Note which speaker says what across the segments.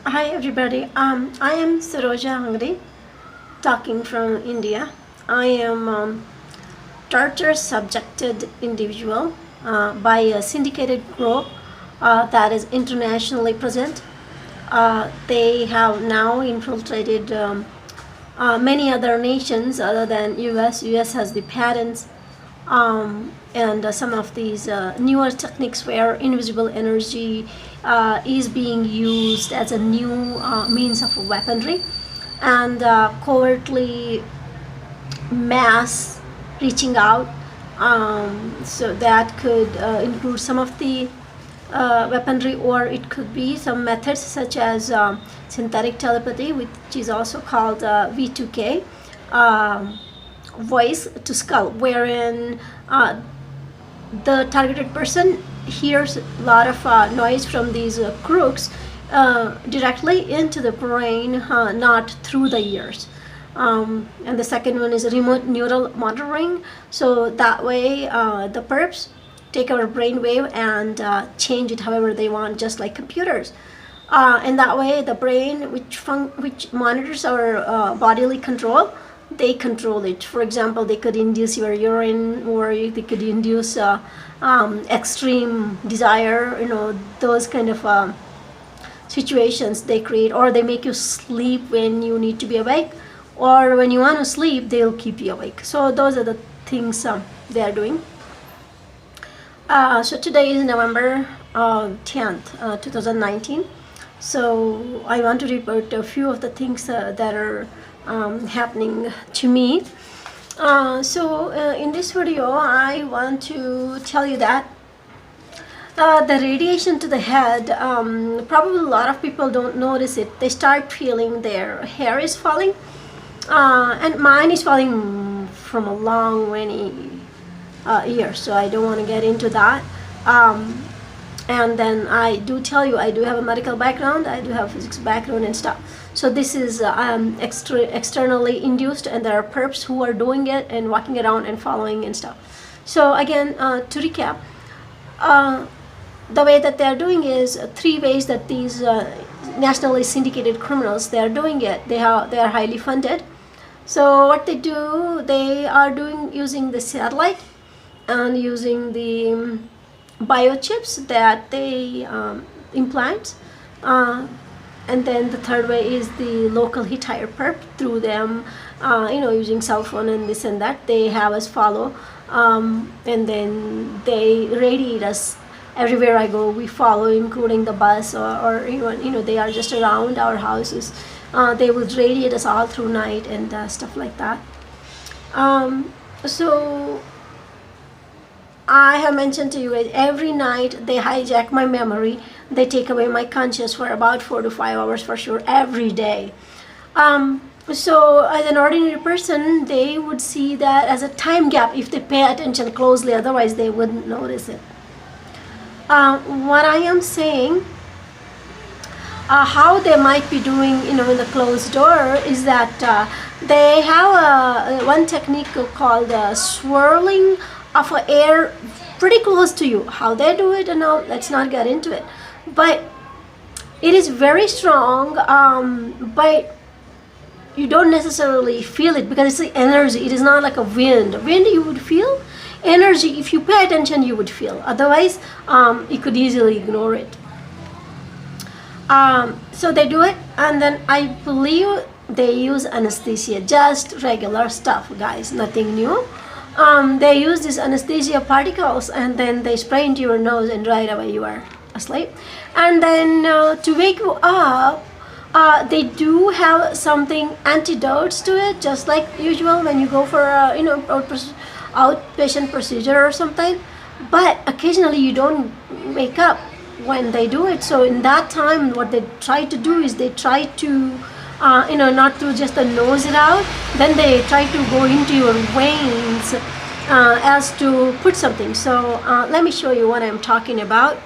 Speaker 1: Hi everybody. I am Saroja Hangri, talking from India. I am torture subjected individual by a syndicated group that is internationally present. They have now infiltrated many other nations other than US. US has the patents and some of these newer techniques where invisible energy is being used as a new means of weaponry, and covertly mass reaching out. So that could include some of the weaponry, or it could be some methods such as synthetic telepathy, which is also called V2K, voice to skull, wherein the targeted person hears a lot of noise from these crooks directly into the brain, not through the ears. And the second one is remote neural monitoring. So that way the perps take our brain wave and change it however they want, just like computers. And that way the brain, which monitors our bodily control, they control it. For example, they could induce your urine, or they could induce extreme desire, those kind of situations they create. Or they make you sleep when you need to be awake, or when you want to sleep they'll keep you awake. So those are the things they are doing. So today is November 10th, 2019. So I want to report a few of the things that are happening to me. In this video I want to tell you that the radiation to the head, probably a lot of people don't notice it. They start feeling their hair is falling, and mine is falling from a long many years, so I don't want to get into that. And then I do tell you, I do have a medical background, I do have physics background and stuff. So this is externally induced, and there are perps who are doing it and walking around and following and stuff. So again, to recap, the way that they're doing is three ways that these nationally syndicated criminals, they are doing it. They are highly funded. So what they do, they are doing using the satellite and using the biochips that they implant, and then the third way is the local hitchhiker perp through them, using cell phone and this and that. They have us follow, and then they radiate us everywhere I go. We follow, including the bus, or even they are just around our houses. They will radiate us all through night and stuff like that. So I have mentioned to you, every night they hijack my memory. They take away my conscious for about 4 to 5 hours for sure, every day. So as an ordinary person, they would see that as a time gap if they pay attention closely, otherwise they wouldn't notice it. What I am saying, how they might be doing, in the closed door, is that they have one technique called swirling of air pretty close to you. How they do it, let's not get into it. But it is very strong, but you don't necessarily feel it because it's the energy. It is not like a wind. Wind you would feel. Energy, if you pay attention, you would feel. Otherwise, you could easily ignore it. So they do it, and then I believe they use anesthesia, just regular stuff, guys, nothing new. They use these anesthesia particles, and then they spray into your nose, and right away you are asleep. And then to wake you up, they do have something antidotes to it, just like usual when you go for a outpatient procedure or something. But occasionally you don't wake up when they do it. So in that time, what they try to do is they try to not to just the nose it out, then they try to go into your veins as to put something. So let me show you what I'm talking about.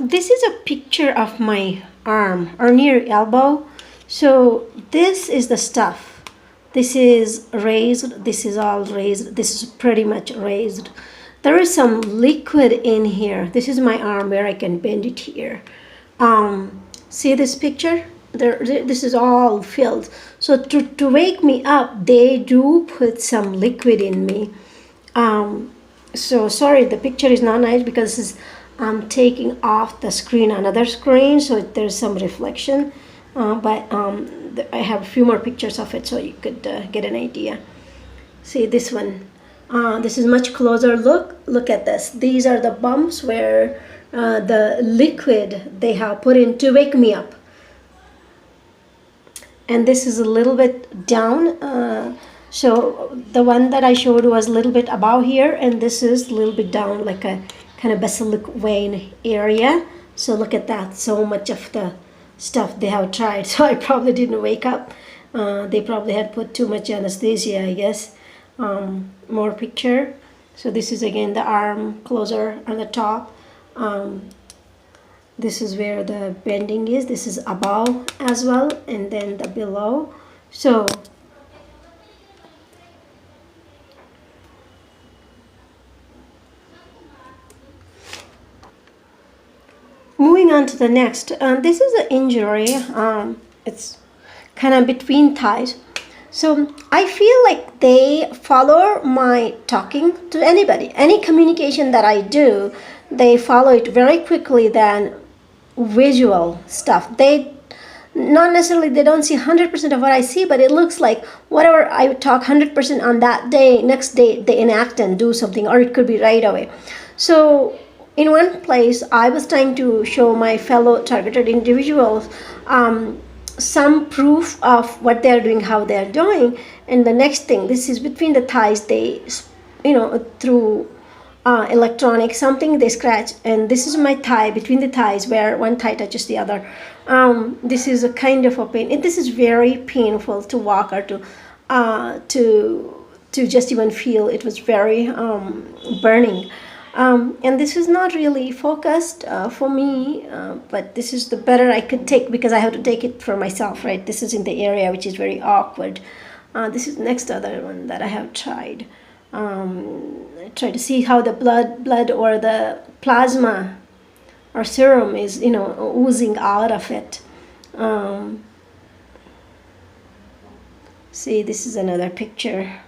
Speaker 1: This is a picture of my arm, or near elbow. So this is the stuff. This is raised, this is all raised, this is pretty much raised. There is some liquid in here. This is my arm where I can bend it here. See this picture? This is all filled. So to wake me up, they do put some liquid in me. So sorry, the picture is not nice because I'm taking off the screen, another screen, so there's some reflection. But I have a few more pictures of it so you could get an idea. See this one. This is much closer look. Look at this. These are the bumps where the liquid they have put in to wake me up. And this is a little bit down. So the one that I showed was a little bit above here, and this is a little bit down, like a kind of basilic vein area. So look at that. So much of the stuff they have tried. So I probably didn't wake up. They probably had put too much anesthesia, I guess. More picture. So this is again the arm closer on the top. This is where the bending is. This is above as well, and then the below. So moving on to the next. This is an injury. It's kind of between thighs. So I feel like they follow my talking to anybody. Any communication that I do, they follow it very quickly than visual stuff. They not necessarily, they don't see 100% of what I see, but it looks like whatever I talk 100% on that day, next day they enact and do something, or it could be right away. So in one place, I was trying to show my fellow targeted individuals some proof of what they're doing, how they're doing. And the next thing, this is between the thighs, they, through electronic something, they scratch. And this is my thigh, between the thighs, where one thigh touches the other. This is a kind of a pain. This is very painful to walk or to just even feel. It was very burning. And this is not really focused for me, but this is the better I could take because I have to take it for myself, right? This is in the area which is very awkward. This is the next other one that I have tried. Try to see how the blood or the plasma or serum is, oozing out of it. See, this is another picture.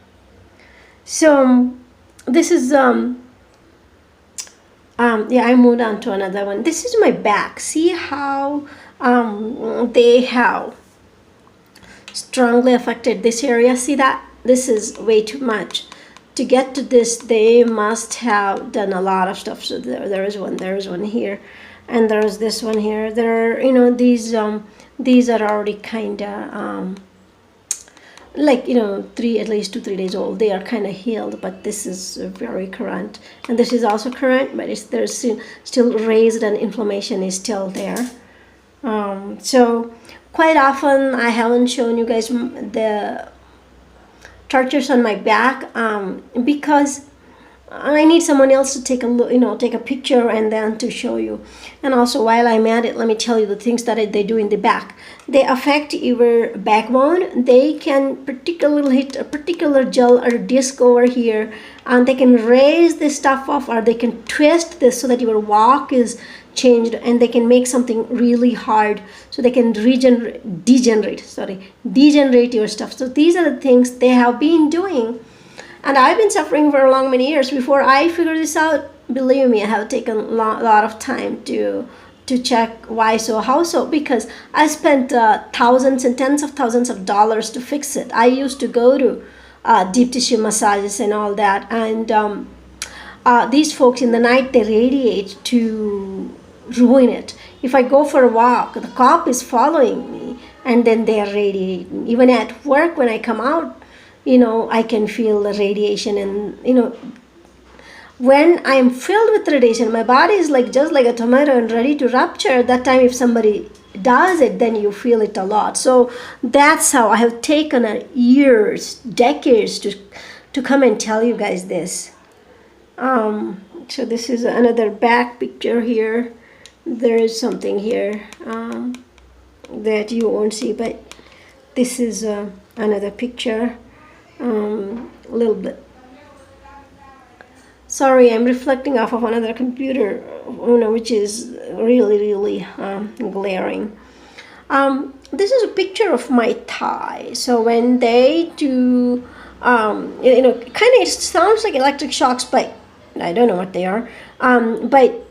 Speaker 1: So this is I moved on to another one. This is my back. See how they have strongly affected this area. See that? This is way too much. To get to this, they must have done a lot of stuff. So there is one here, and there's this one here. There are, these are already kind of like, at least 2-3 days old. They are kind of healed, but this is very current, and this is also current, but there's still raised and inflammation is still there. So quite often I haven't shown you guys the tortures on my back because I need someone else to take a look, take a picture and then to show you. And also, while I'm at it, let me tell you the things that they do in the back. They affect your backbone. They can particularly hit a particular gel or disc over here, and they can raise this stuff off, or they can twist this so that your walk is changed, and they can make something really hard, so they can degenerate your stuff. So these are the things they have been doing. And I've been suffering for many years. Before I figured this out, believe me, I have taken a lot of time to check why so, how so, because I spent thousands and tens of thousands of dollars to fix it. I used to go to deep tissue massages and all that, and these folks in the night, they radiate to ruin it. If I go for a walk, the cop is following me, and then they are radiating. Even at work, when I come out, I can feel the radiation, and when I'm filled with radiation, my body is just like a tomato and ready to rupture. That time, if somebody does it, then you feel it a lot. So that's how I have taken years, decades to come and tell you guys this. So this is another back picture here. There is something here that you won't see, but this is another picture. A little bit. Sorry, I'm reflecting off of another computer, which is really, really glaring. This is a picture of my thigh. So when they do, kind of, it sounds like electric shocks, but I don't know what they are. But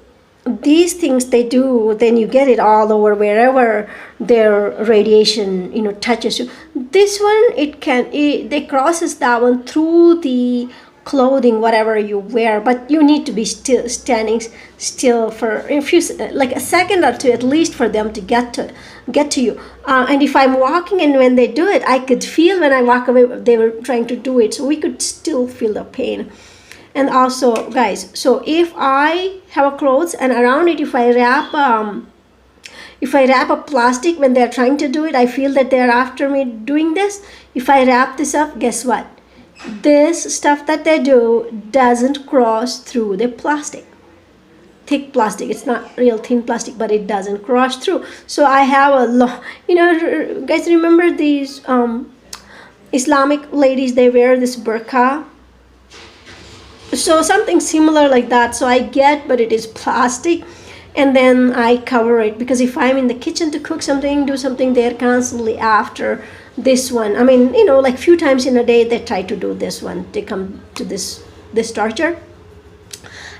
Speaker 1: these things they do, then you get it all over wherever their radiation, touches you. This one, they crosses that one through the clothing, whatever you wear, but you need to be standing still for a few, like a second or two at least, for them to get to you. And if I'm walking and when they do it, I could feel when I walk away they were trying to do it, so we could still feel the pain. And also, guys, so if I have a clothes and around it, if I wrap a plastic when they're trying to do it, I feel that they're after me doing this. If I wrap this up, guess what? This stuff that they do doesn't cross through the plastic. Thick plastic. It's not real thin plastic, but it doesn't cross through. So I have a lot, guys, remember these Islamic ladies, they wear this burqa? So something similar like that. So I get, but it is plastic, and then I cover it, because if I'm in the kitchen to cook something, do something, they're constantly after this one. I mean, like few times in a day they try to do this one. They come to this torture.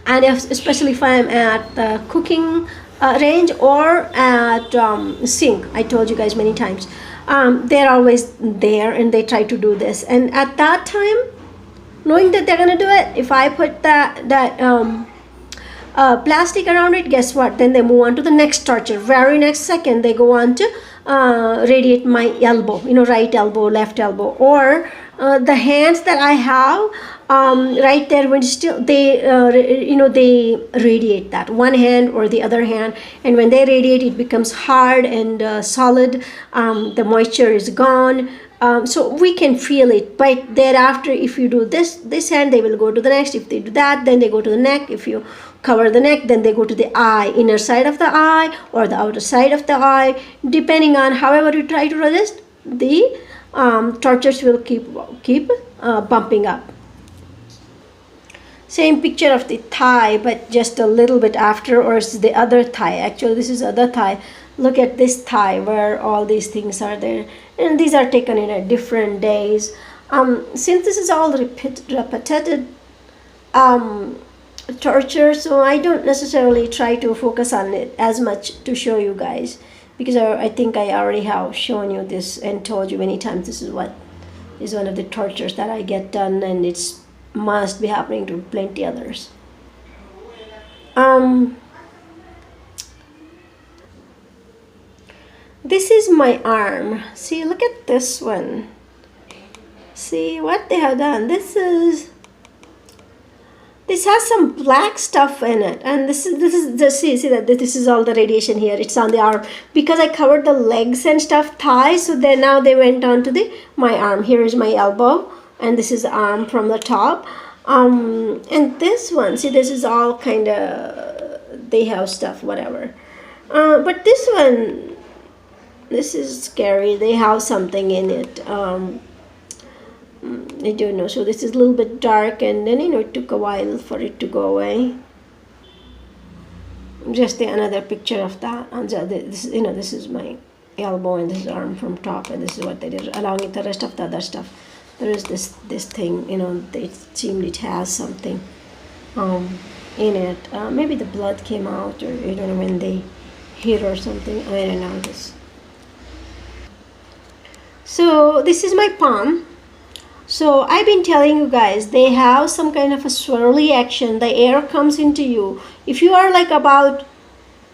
Speaker 1: And especially if I'm at the cooking range or at sink, I told you guys many times, they're always there and they try to do this. And at that time, knowing that they're gonna do it, if I put that plastic around it, guess what? Then they move on to the next torture. Very next second, they go on to radiate my elbow, right elbow, left elbow, or the hands that I have right there. When still they radiate that one hand or the other hand, and when they radiate, it becomes hard and solid. The moisture is gone. So we can feel it, but thereafter, if you do this hand, they will go to the next. If they do that, then they go to the neck. If you cover the neck, then they go to the eye, inner side of the eye or the outer side of the eye, depending on however you try to resist. The tortures will keep bumping up. Same picture of the thigh, but just a little bit after, or it's the other thigh. Actually, this is other thigh. Look at this thigh where all these things are there, and these are taken in a different days. Since this is all repetitive torture, so I don't necessarily try to focus on it as much to show you guys, because I think I already have shown you this and told you many times this is what is one of the tortures that I get done, and it's must be happening to plenty others. This is my arm. See, look at this one. See what they have done. This has some black stuff in it, and this is see that this is all the radiation here. It's on the arm because I covered the legs and stuff, thighs. So then now they went on to my arm. Here is my elbow, and this is the arm from the top. And this one, see, this is all kind of, they have stuff, whatever. But this one, this is scary. They have something in it. I don't know. So this is a little bit dark, and then it took a while for it to go away. Just another picture of that. And this is my elbow, and this is arm from top, and this is what they did, along with the rest of the other stuff. There is this thing. It seemed it has something in it. Maybe the blood came out, or I don't know, when they hit or something. I don't know this. So this is my palm. So I've been telling you guys, they have some kind of a swirly action. The air comes into you. If you are like about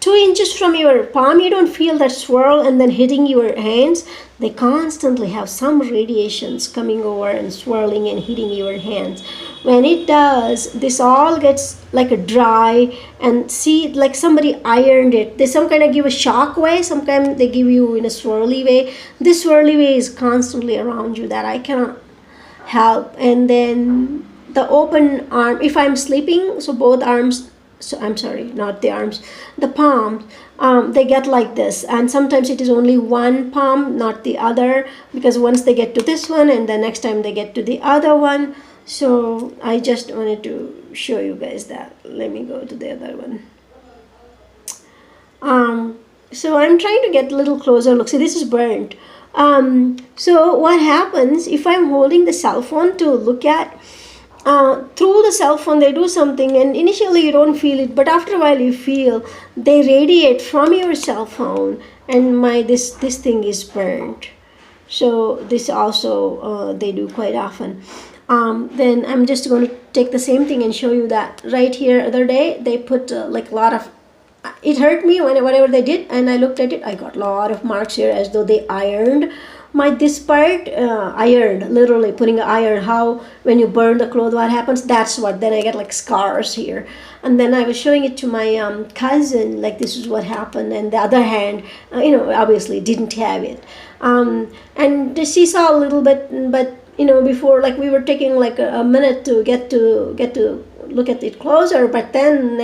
Speaker 1: 2 inches from your palm, you don't feel that swirl and then hitting your hands. They constantly have some radiations coming over and swirling and hitting your hands. When it does, this all gets like a dry, and see, like somebody ironed it. They some kind of give a shock way. Sometimes they give you in a swirly way. This swirly way is constantly around you that I cannot help. And then the open arm, if I'm sleeping, so both arms, so I'm sorry, not the arms, the palms, they get like this. And sometimes it is only one palm, not the other, because once they get to this one and the next time they get to the other one. So I just wanted to show you guys that. Let me go to the other one. So I'm trying to get a little closer look. See, this is burnt. So what happens if I'm holding the cell phone to look at, through the cell phone they do something, and initially you don't feel it, but after a while you feel they radiate from your cell phone, and this thing is burnt. So this also they do quite often. Then I'm just going to take the same thing and show you that right here. Other day they put like a lot of, it hurt me when whatever they did, and I looked at it, I got a lot of marks here as though they ironed this part, ironed, literally putting an iron. How when you burn the clothes, what happens? That's what, then I get like scars here. And then I was showing it to my cousin, like this is what happened, and the other hand, obviously didn't have it. And she saw a little bit, but before, like we were taking like a minute to get to look at it closer, but then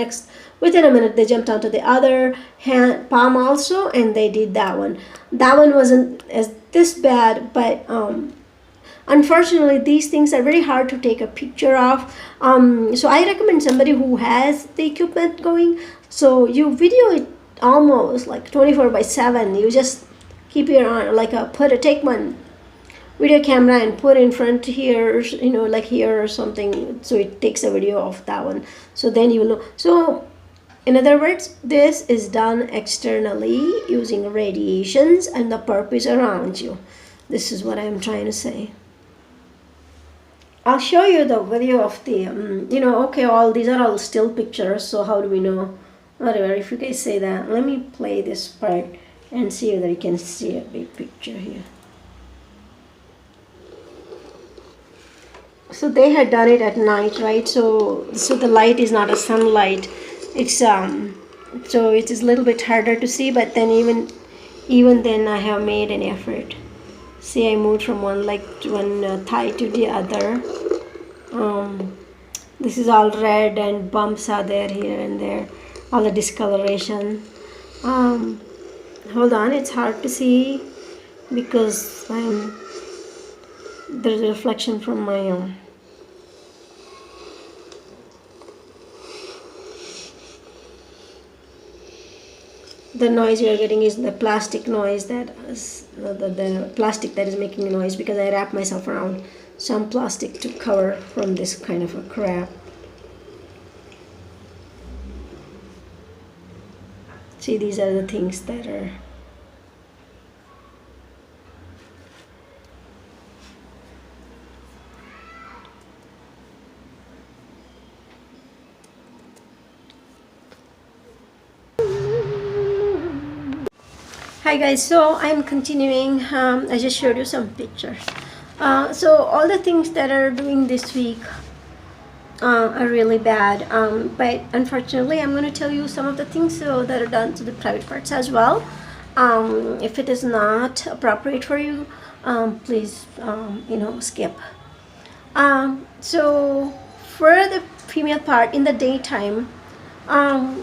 Speaker 1: within a minute they jumped onto the other hand palm also, and they did that one. That one wasn't as this bad, but unfortunately these things are very hard to take a picture of. So I recommend somebody who has the equipment going, so you video it almost like 24/7. You just keep your arm like take one video camera and put in front here, like here or something, so it takes a video of that one, so then you will know. So in other words, this is done externally using radiations, and the perp is around you. This is what I'm trying to say. I'll show you the video of the okay, all these are all still pictures, so how do we know? Whatever, if you guys say that, let me play this part and see whether you can see a big picture here. So they had done it at night, right? So the light is not a sunlight. It's so it is a little bit harder to see, but then even then I have made an effort. See, I moved from one thigh to the other. This is all red, and bumps are there here and there, all the discoloration. Hold on, it's hard to see because there's a reflection from my the noise you are getting is the plastic noise, that is the plastic that is making the noise, because I wrap myself around some plastic to cover from this kind of a crap. See, these are the things that are Hi guys, so I'm continuing. I just showed you some pictures. So all the things that are doing this week are really bad, but unfortunately I'm going to tell you some of the things that are done to the private parts as well. If it is not appropriate for you, please skip. So for the female part in the daytime, and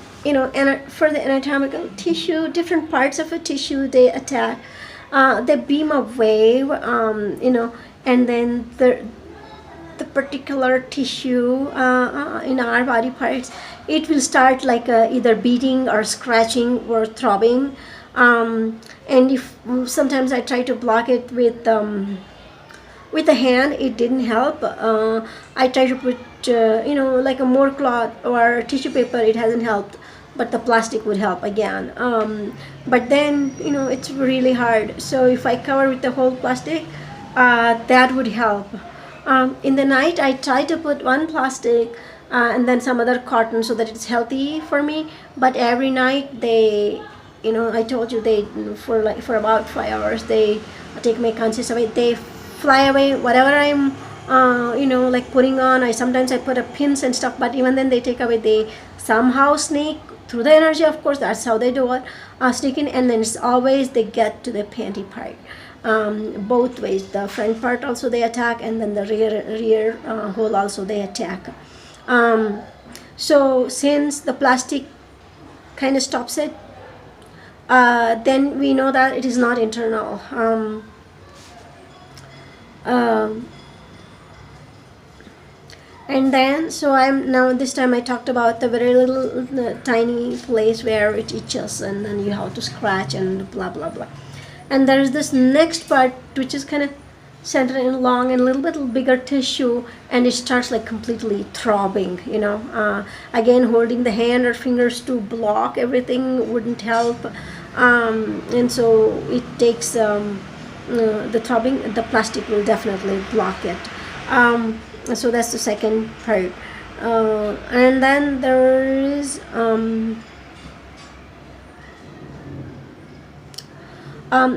Speaker 1: for the anatomical tissue, different parts of a tissue they attack, they beam a wave, and then the particular tissue in our body parts, it will start like either beating or scratching or throbbing, and if sometimes I try to block it with the hand, it didn't help. I try to put like a more cloth or tissue paper, it hasn't helped, but the plastic would help again. But then it's really hard, so if I cover with the whole plastic, that would help. In the night I try to put one plastic and then some other cotton so that it's healthy for me, but every night they I told you, they for about 5 hours they take my conscious away, they fly away whatever I'm like putting on. Sometimes I put a pins and stuff, but even then they take away, they somehow sneak through the energy, of course, that's how they do it, sneak in, and then it's always they get to the panty part, both ways. The front part also they attack, and then the rear hole also they attack. So since the plastic kind of stops it, then we know that it is not internal. And then, so I'm now this time I talked about the very little tiny place where it itches, and then you have to scratch and blah blah blah. And there's this next part which is kind of centered and long and a little bit bigger tissue, and it starts like completely throbbing, you know. Again, holding the hand or fingers to block everything wouldn't help, and so it takes the throbbing. The plastic will definitely block it. So that's the second part, and then there is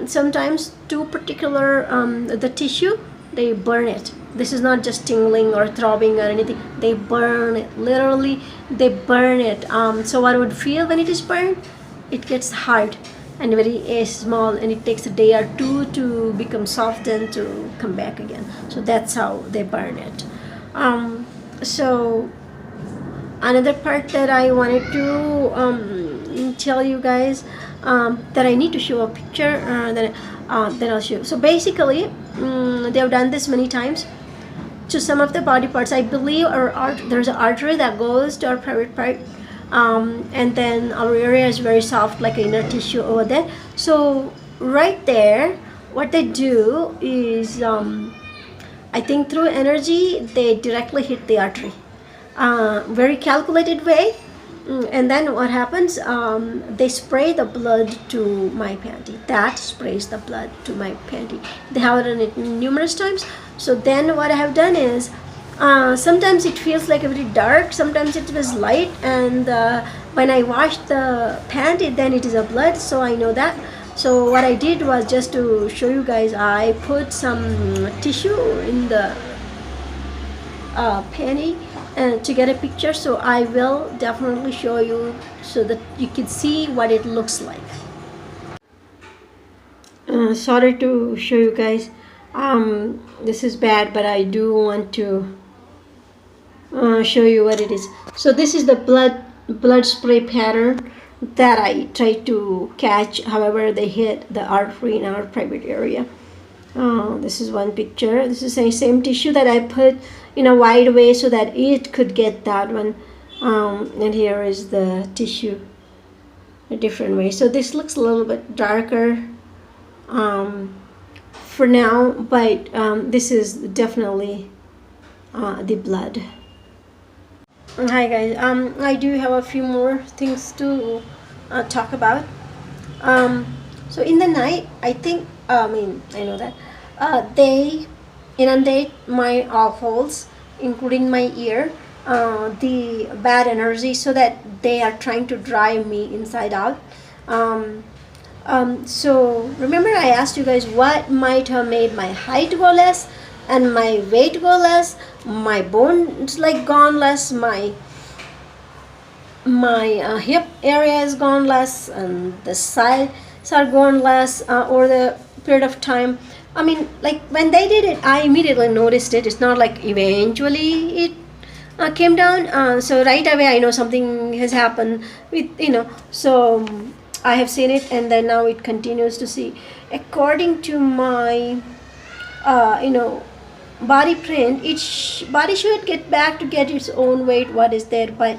Speaker 1: sometimes two particular the tissue, they burn it. This is not just tingling or throbbing or anything, they burn it, literally they burn it. So what I would feel when it is burned, it gets hard and very small, and it takes a day or two to become soft and to come back again. So that's how they burn it. So another part that I wanted to tell you guys, that I need to show a picture, then I'll show. So basically, they have done this many times to some of the body parts. I believe there's an artery that goes to our private part, and then our area is very soft, like inner tissue over there. So right there, what they do is, I think through energy, they directly hit the artery. Very calculated way. And then what happens, they spray the blood to my panty. That sprays the blood to my panty. They have done it numerous times. So then what I have done is, sometimes it feels like very dark, sometimes it was light, and when I wash the panty, then it is a blood, so I know that. So what I did was, just to show you guys, I put some tissue in the panty to get a picture. So I will definitely show you so that you can see what it looks like. Sorry to show you guys, this is bad, but I do want to show you what it is. So this is the blood spray pattern that I try to catch, however they hit the artery in our private area. This is one picture. This is the same tissue that I put in a wide way so that it could get that one, and here is the tissue a different way. So this looks a little bit darker for now, but this is definitely the blood. Hi guys, I do have a few more things to talk about. So in the night, I think, I know that they inundate my all holes, including my ear, the bad energy, so that they are trying to drive me inside out. So remember I asked you guys what might have made my height go less and my weight go less, my bones like gone less, my hip area is gone less, and the sides are gone less over the period of time. I mean, like when they did it, I immediately noticed it. It's not like eventually it came down. So right away I know something has happened with, so I have seen it, and then now it continues to see. According to my, body print, each body should get back to get its own weight, what is there, but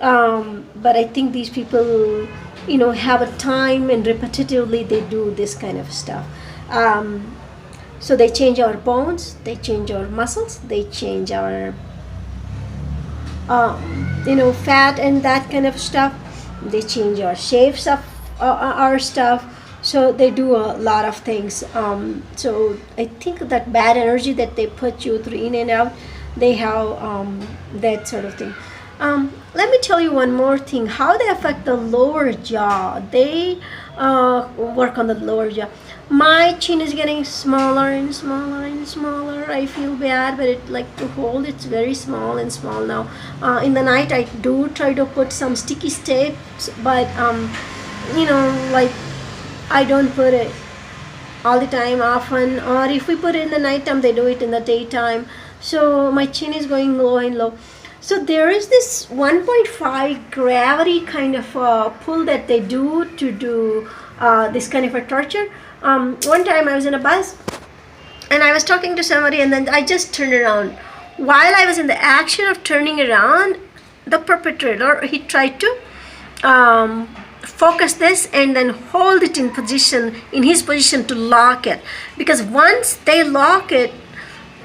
Speaker 1: I think these people, have a time, and repetitively they do this kind of stuff. So they change our bones, they change our muscles, they change our fat and that kind of stuff. They change our shapes of our stuff. So they do a lot of things. So I think that bad energy that they put you through in and out, they have that sort of thing. Let me tell you one more thing, how they affect the lower jaw. They work on the lower jaw. My chin is getting smaller and smaller and smaller. I feel bad, but it like to hold, it's very small and small now. In the night I do try to put some sticky tapes, but like I don't put it all the time, often, or if we put it in the night time, they do it in the daytime. So my chin is going low and low. So there is this 1.5 gravity kind of pull that they do to do this kind of a torture. One time I was in a bus and I was talking to somebody, and then I just turned around. while I was in the action of turning around, the perpetrator, he tried to focus this and then hold it in position, in his position, to lock it. Because once they lock it,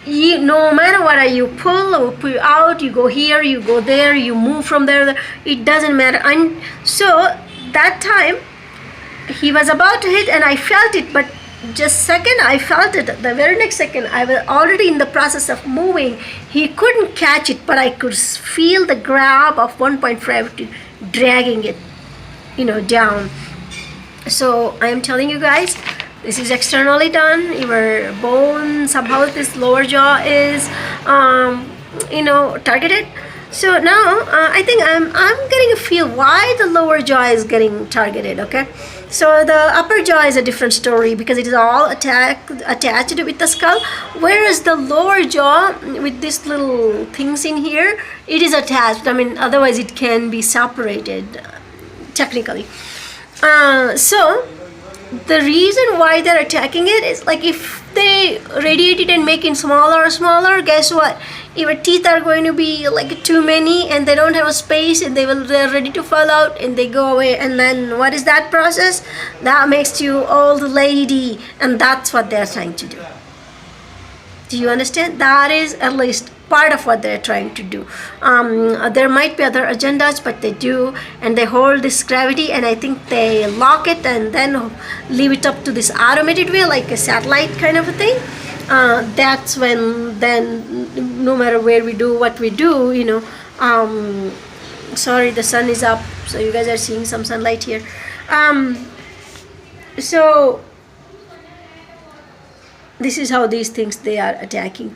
Speaker 1: you, no matter what, you pull or pull out, you go here, you go there, you move from there, it doesn't matter. And so that time he was about to hit and I felt it, but just second I felt it, the very next second I was already in the process of moving. He couldn't catch it, but I could feel the grab of 1.5 dragging it, you know, down. So I am telling you guys, this is externally done. Your bone, somehow this lower jaw is you know, targeted. So now I think I'm getting a feel why the lower jaw is getting targeted. Okay, so the upper jaw is a different story because it is all attached with the skull, whereas the lower jaw with these little things in here, it is attached. I mean, otherwise it can be separated technically. So the reason why they're attacking it is like if they radiate it and make it smaller, guess what? Your teeth are going to be like too many and they don't have a space and they're ready to fall out and they go away. And then what is that process? That makes you old lady, and that's what they're trying to do. Do you understand? That is at least part of what they're trying to do. There might be other agendas, but they do, and they hold this gravity, and I think they lock it and then leave it up to this automated way, like a satellite kind of a thing. That's when then no matter where we do what we do, you know, sorry, the sun is up, so you guys are seeing some sunlight here. So this is how these things they are attacking.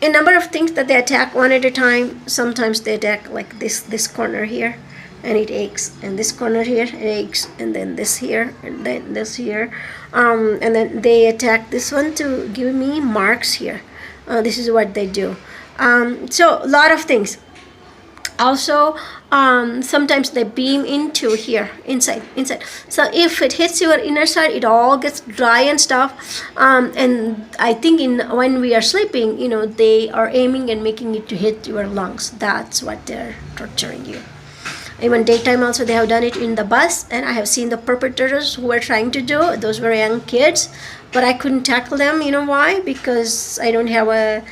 Speaker 1: A number of things that they attack one at a time. Sometimes they attack like this corner here and it aches, and this corner here it aches, and then this here, and then this here, and then they attack this one to give me marks here. This is what they do. So a lot of things. Also, sometimes they beam into here, inside. So if it hits your inner side, it all gets dry and stuff. And I think when we are sleeping, you know, they are aiming and making it to hit your lungs. That's what they're torturing you. Even daytime also they have done it in the bus, and I have seen the perpetrators who were trying to do it. Those were young kids, but I couldn't tackle them. You know why? Because I don't have a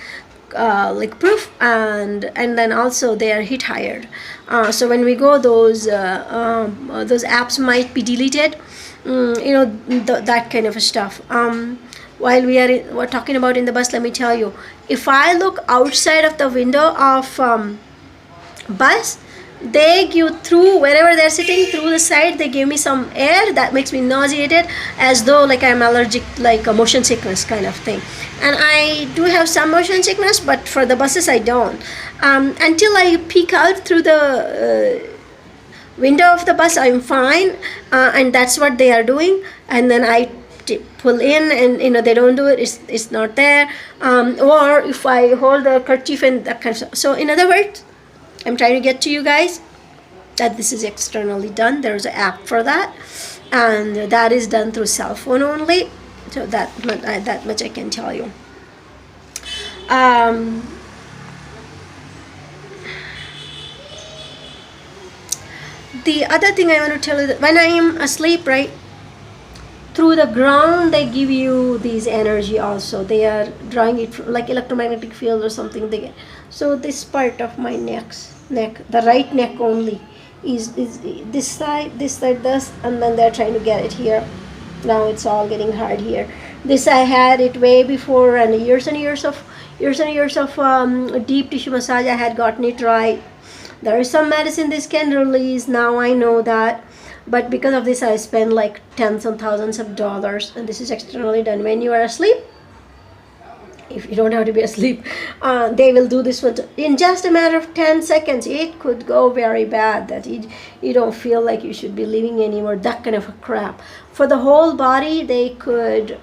Speaker 1: like proof, and then also they are hit hired. So when we go, those apps might be deleted, you know, that kind of stuff. While we're talking about in the bus, let me tell you, if I look outside of the window of bus, they give through wherever they're sitting, through the side they give me some air that makes me nauseated, as though like I'm allergic, like a motion sickness kind of thing. And I do have some motion sickness, but for the buses I don't. Until I peek out through the window of the bus, I'm fine, and that's what they are doing. And then I pull in, and you know, they don't do it, it's not there. Or if I hold the kerchief and that kind of stuff. So in other words, I'm trying to get to you guys that this is externally done. There's an app for that, and that is done through cell phone only. So that much I can tell you. The other thing I want to tell you, that when I am asleep, right, through the ground they give you these energy also. They are drawing it from, like electromagnetic field or something they get. So this part of my neck, the right neck only, is this side, this, and then they're trying to get it here. Now it's all getting hard here. This I had it way before, and years and years of deep tissue massage, I had gotten it right. There is some medicine this can release, now I know that, but because of this I spend like tens and thousands of dollars, and this is externally done. When you are asleep, if you don't have to be asleep, they will do this one in just a matter of 10 seconds. It could go very bad that you don't feel like you should be living anymore, that kind of a crap. For the whole body, they could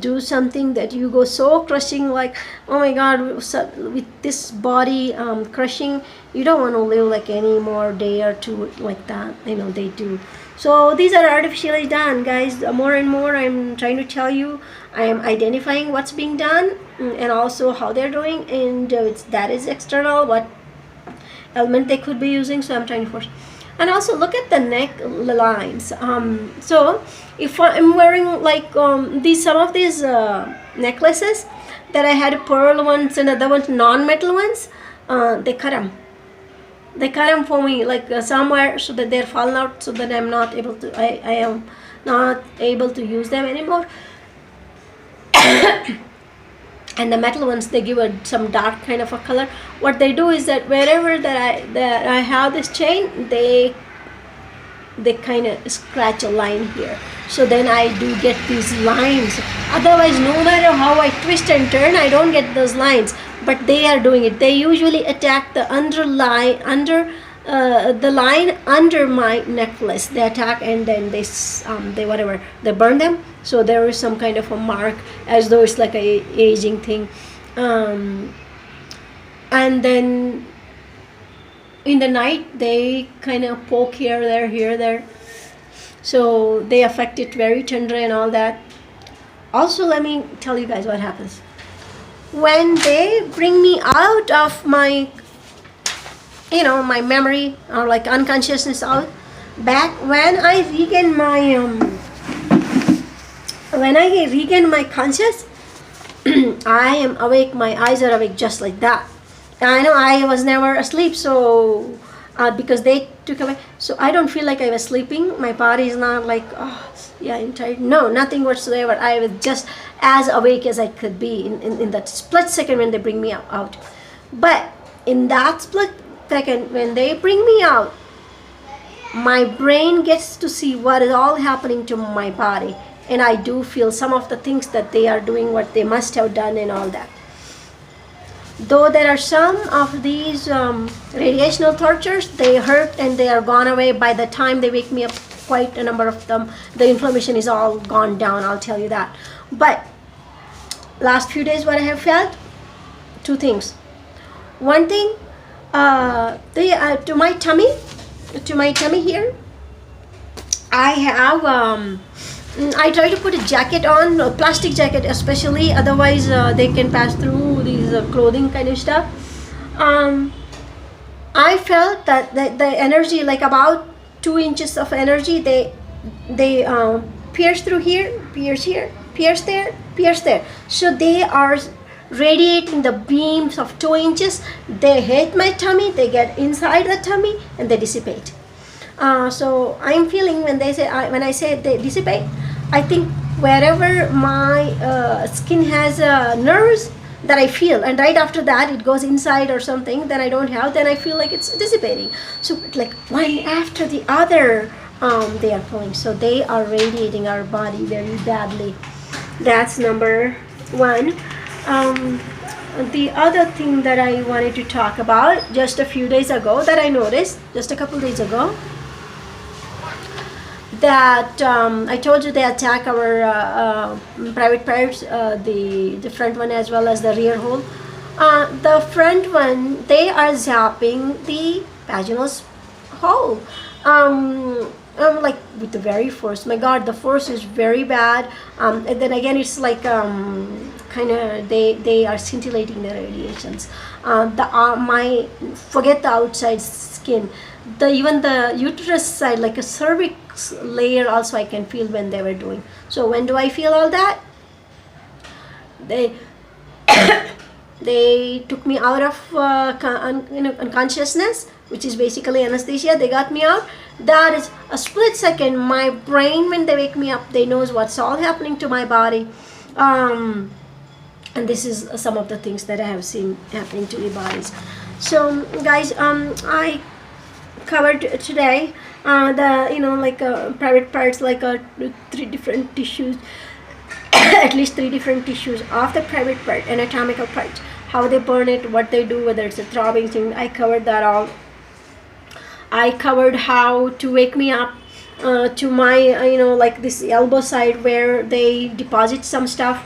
Speaker 1: do something that you go so crushing, like, oh my god, with this body crushing, you don't want to live like any more day or two like that. You know, they do So these are artificially done, guys. More and more I'm trying to tell you, I am identifying what's being done, and also how they're doing, and that is external, what element they could be using. So I'm trying to force. And also look at the neck lines. So if I'm wearing like these, some of these necklaces that I had pearl ones and other ones non-metal ones, they cut them. They cut them for me like somewhere, so that they're falling out, so that I'm not able to, I am not able to use them anymore. And the metal ones, they give some dark kind of a color. What they do is that wherever that I have this chain, they kind of scratch a line here, so then I do get these lines. Otherwise, no matter how I twist and turn, I don't get those lines. But they are doing it. They usually attack the underline, the line under my necklace. They attack, and then they whatever, they burn them. So there is some kind of a mark, as though it's like a aging thing. And then in the night, they kind of poke here, there. So they affect it very tender and all that. Also, let me tell you guys what happens. When they bring me out of my, my memory, or like unconsciousness out, back when I regain my conscious, I am awake, my eyes are awake just like that. I know I was never asleep, so because they took away, so I don't feel like I was sleeping. My body is not like, oh yeah, I'm tired. No, nothing whatsoever. I was just as awake as I could be in that split second when they bring me out. But in that split second when they bring me out, my brain gets to see what is all happening to my body, and I do feel some of the things that they are doing, what they must have done and all that. Though there are some of these radiational tortures, they hurt and they are gone away by the time they wake me up. Quite a number of them, the inflammation is all gone down, I'll tell you that. But last few days, what I have felt, two things. One thing, to my tummy here, I have I try to put a jacket on, a plastic jacket especially, otherwise they can pass through these clothing kind of stuff. I felt that the energy, like about 2 inches of energy, they pierce through here, pierce here, pierce there, pierce there. So they are radiating the beams of 2 inches. They hit my tummy, they get inside the tummy, and they dissipate. So I'm feeling when I say they dissipate, I think wherever my skin has nerves, that I feel, and right after that it goes inside or something, then I don't have, then I feel like it's dissipating. So like one after the other, they are pulling. So they are radiating our body very badly. That's number one. The other thing that I wanted to talk about, just a few days ago, that I noticed just a couple days ago, that I told you they attack our private parts, the front one as well as the rear hole. The front one, they are zapping the vaginal hole. Like with the very force. My God, the force is very bad. And then again, it's like kind of they are scintillating the radiations. Forget the outside skin. Even the uterus side, like a cervix layer, also I can feel when they were doing. So when do I feel all that? They took me out of unconsciousness, which is basically anesthesia. They got me out. That is a split second. My brain, when they wake me up, they knows what's all happening to my body. And this is some of the things that I have seen happening to the bodies. So guys, I covered today private parts, like 3 different tissues, at least 3 different tissues of the private part, anatomical parts, how they burn it, what they do, whether it's a throbbing thing. I covered that all. I covered how to wake me up to my like this elbow side where they deposit some stuff,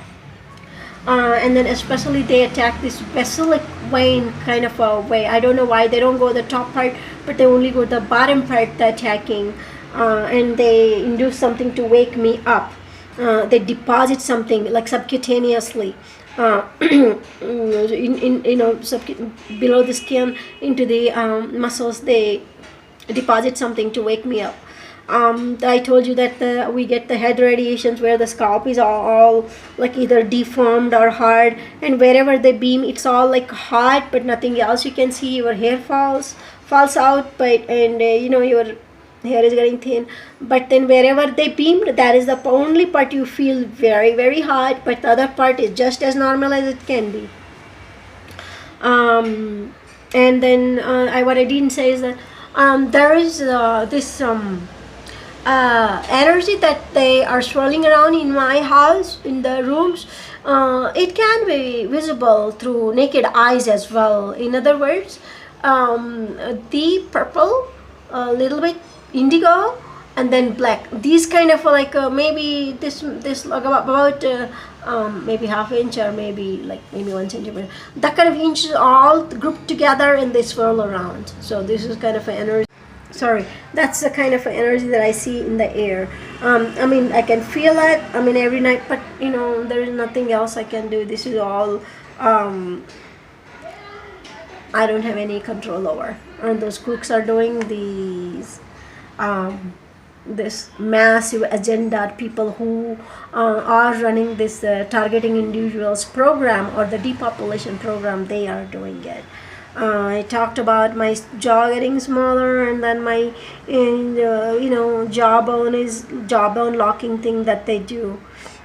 Speaker 1: and then especially they attack this basilic vein kind of a way. I don't know why they don't go the top part, but they only go the bottom part, the attacking. and they induce something to wake me up. They deposit something like subcutaneously, in below the skin into the muscles. They deposit something to wake me up. I told you that we get the head radiations where the scalp is all like either deformed or hard, and wherever they beam, it's all like hot, but nothing else you can see. Your hair falls out, but and your hair is getting thin. But then wherever they beamed, that is the only part you feel very, very hot, but the other part is just as normal as it can be. And then what I didn't say is that there is this energy that they are swirling around in my house, in the rooms. It can be visible through naked eyes as well. In other words, the purple, a little bit indigo, and then black. These kind of like maybe this like about maybe half inch, or maybe 1 centimeter. That kind of inches all grouped together and they swirl around. So this is kind of an energy. Sorry, that's the kind of energy that I see in the air. I mean, I can feel it, I mean, every night, but there is nothing else I can do. This is all I don't have any control over. And those crooks are doing these this massive agenda. People who are running this targeting individuals program, or the depopulation program, they are doing it. I talked about my jaw getting smaller, and then my jawbone locking thing that they do.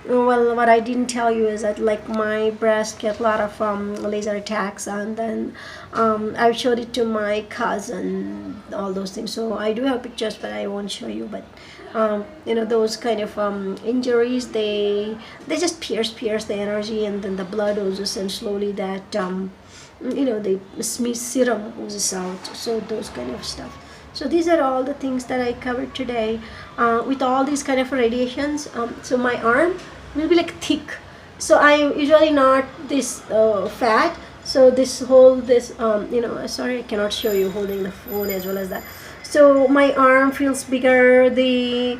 Speaker 1: Well, what I didn't tell you is that like my breast get a lot of laser attacks, and then I showed it to my cousin, all those things. So I do have pictures, but I won't show you. But those kind of injuries, they just pierce the energy, and then the blood oozes, and slowly that the serum oozes out. So those kind of stuff. So these are all the things that I covered today with all these kind of radiations. So my arm will be like thick. So I'm usually not this fat. So sorry, I cannot show you holding the phone as well as that. So my arm feels bigger. The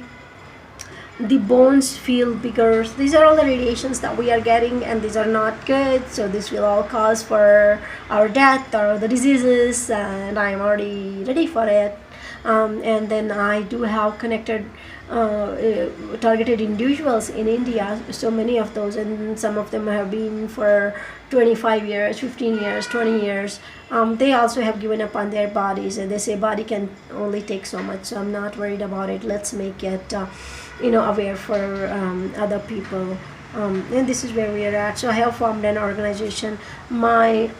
Speaker 1: bones feel bigger. So these are all the radiations that we are getting, and these are not good. So this will all cause for our death or the diseases, and I'm already ready for it. And then I do have connected targeted individuals in India, so many of those, and some of them have been for 25 years, 15 years, 20 years. They also have given up on their bodies, and they say body can only take so much. So I'm not worried about it. Let's make it aware for other people, and this is where we are at. So I have formed an organization. My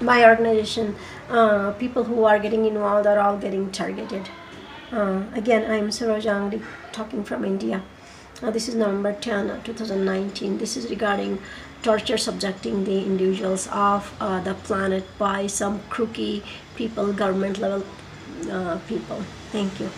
Speaker 1: organization, people who are getting involved are all getting targeted. Again, I'm Sarojangdi, talking from India. This is November 10, 2019. This is regarding torture subjecting the individuals of the planet by some crooky people, government level people. Thank you.